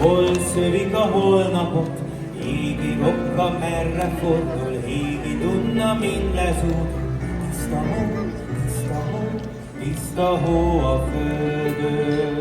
Hol szövik a holnapot, égi okka merre fordul, égi dunna mind lezúd. Tiszta hó a földön.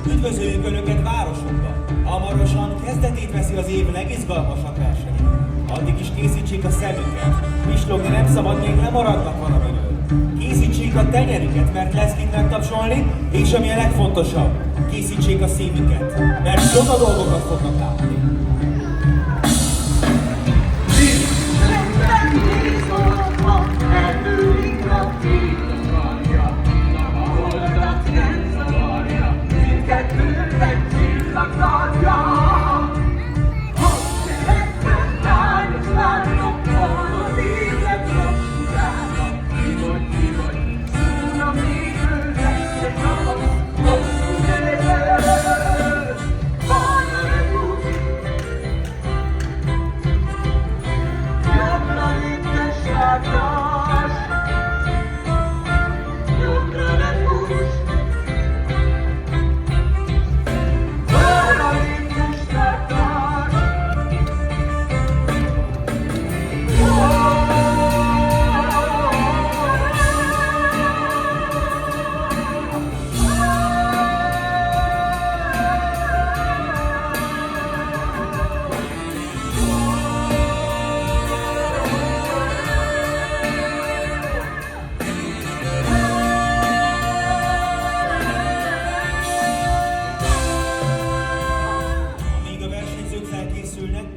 Üdvözöljük Önöket városunkban! Hamarosan kezdetét veszi az év legizgalmasabb versenye. Addig is készítsék a szemüket. Pislogni nem szabad, még lemaradnak valamiről. Készítsék a tenyerüket, mert lesz kit megtapsolni, és ami a legfontosabb, készítsék a szívüket, mert csoda dolgokat fognak látni.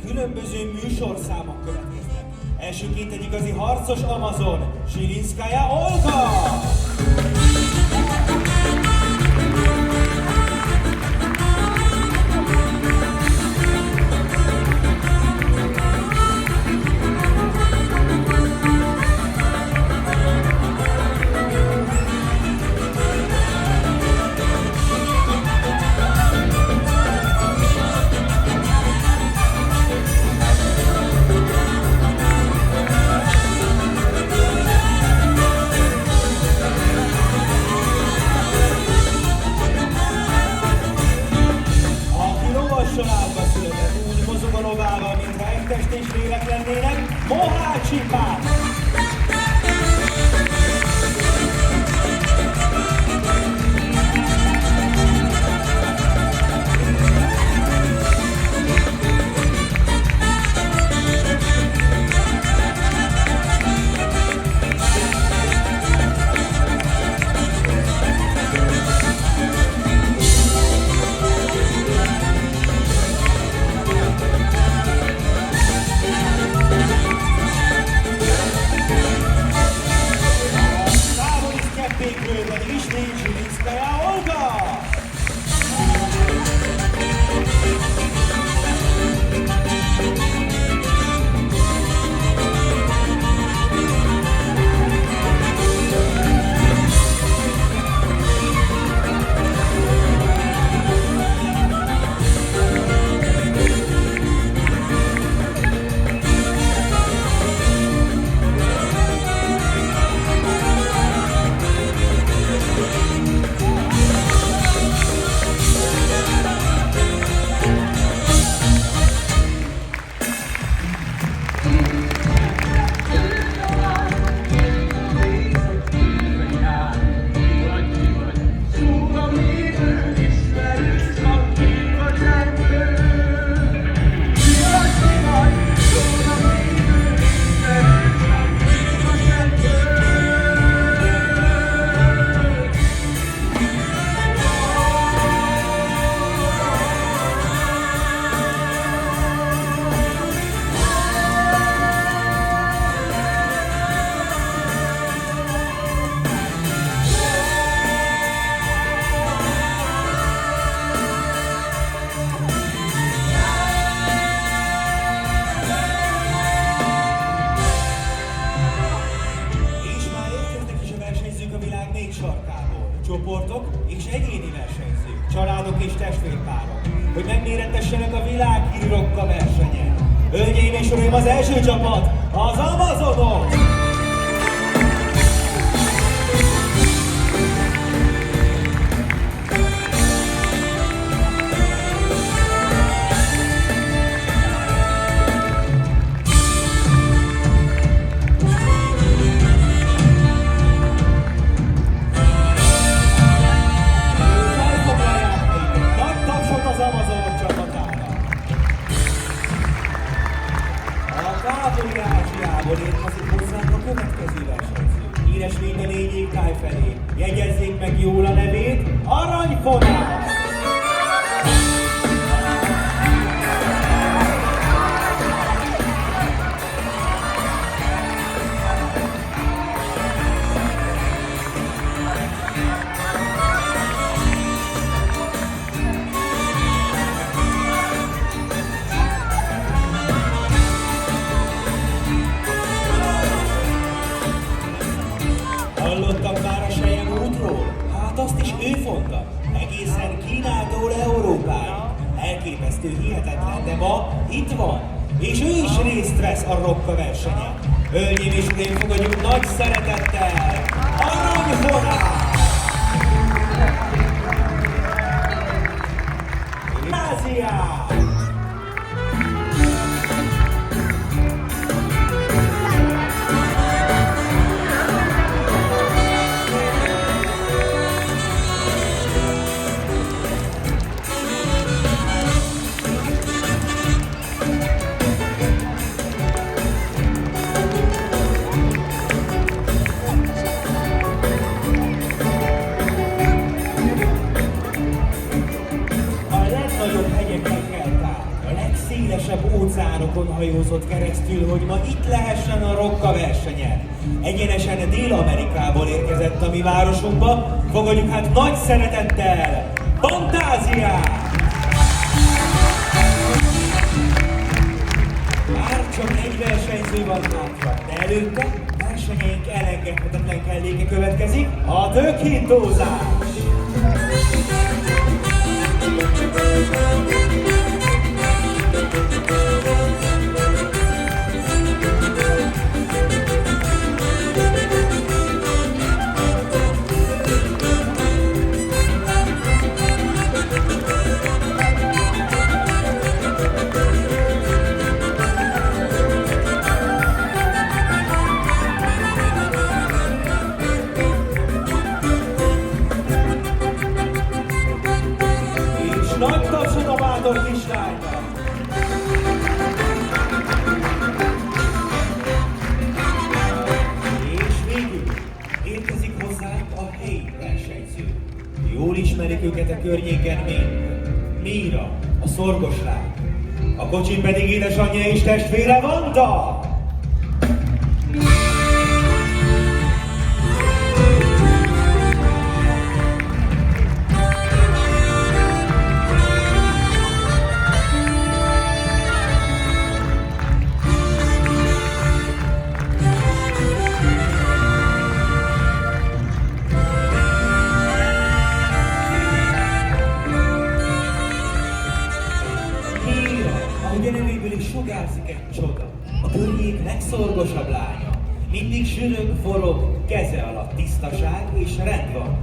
Különböző műsorszámok következnek. Elsőként egy igazi harcos Amazon, Zsilinszkaja Olga! Úgy mozog a lovával, mintha egy test és lélek lennének, Mohácsi Pál! egyéni versenyzők, családok és testvérpárok, hogy megmérettessenek a világhírű rokka versenyen. Hölgyeim és uraim, az első csapat, az Amazonok! Ázsiából érkezik hozzánk a következő versenyző. Híres minden éjjég tájfelé. Jegyezzék meg jól a nevét, Aranyfonál! Hallottak már a Sejem útról? Hát azt is ő mondta. Egészen Kínától Európáig. Elképesztő, hihetetlen, de ma itt van. És ő is részt vesz a rokka versenyen. Hölgyeim és uraim, fogadjuk nagy szeretettel Aranyfonál! Ázsiá! Óceánokon hajózott keresztül, hogy ma itt lehessen a rokka versenyen. Egyenesen Dél-Amerikából érkezett a mi városunkba, fogadjuk hát nagy szeretettel Fantáziát! Már csak egy versenyző van hátra, de előtte versenyeink elengedhetetlen kelléke következik, a tökhintózás! Nagy tapsot a bátor kislánynak! És végül érkezik hozzánk a helyi versenyző. Jól ismerik őket a környéken mind. Míra, a szorgoslány. A kocsin pedig édesanyja és testvére Vanda! Nevéből is sugárzik egy csoda. A környék legszorgosabb lánya. Mindig sürög, forog, keze alatt tisztaság és rend van.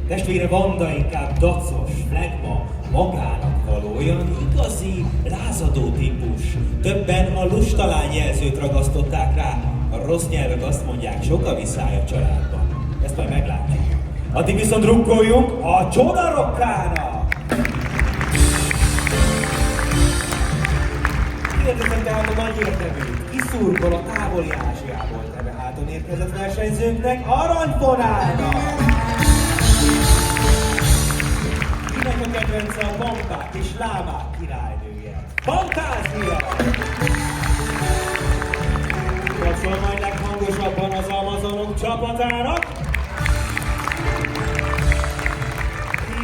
Testvére Vanda inkább dacos, flegma, magának való, olyan igazi, lázadó típus. Többen a lustalány jelzőt ragasztották rá. A rossz nyelvek azt mondják, sok a viszály a családban. Ezt majd meglátjuk. Addig viszont rukkoljunk a csodarokkának! Kérdezem tehát a nagy érteműt, Iszurból, a távoli Ázsiából teve háton érkezett versenyzőnknek, Aranyfonálnak! Kinek a kedvence a pampák és lámák királynője, Fantázia! Kapszol majd leghangosabban az Amazonok csapatának?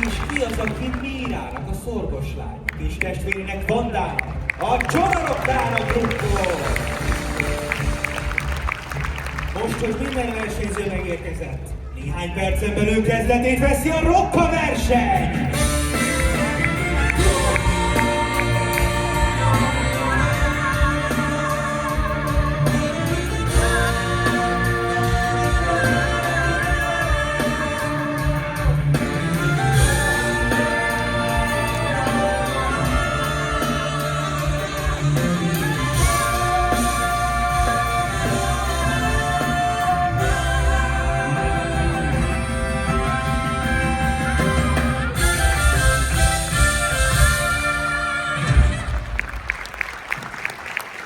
És ki az, aki Mírának, a szorgoslánynak és testvérének Vandának, a csodarokkának drukkol! Most, hogy minden versenyző megérkezett, Néhány percen belül kezdetét veszi a rokka verseny!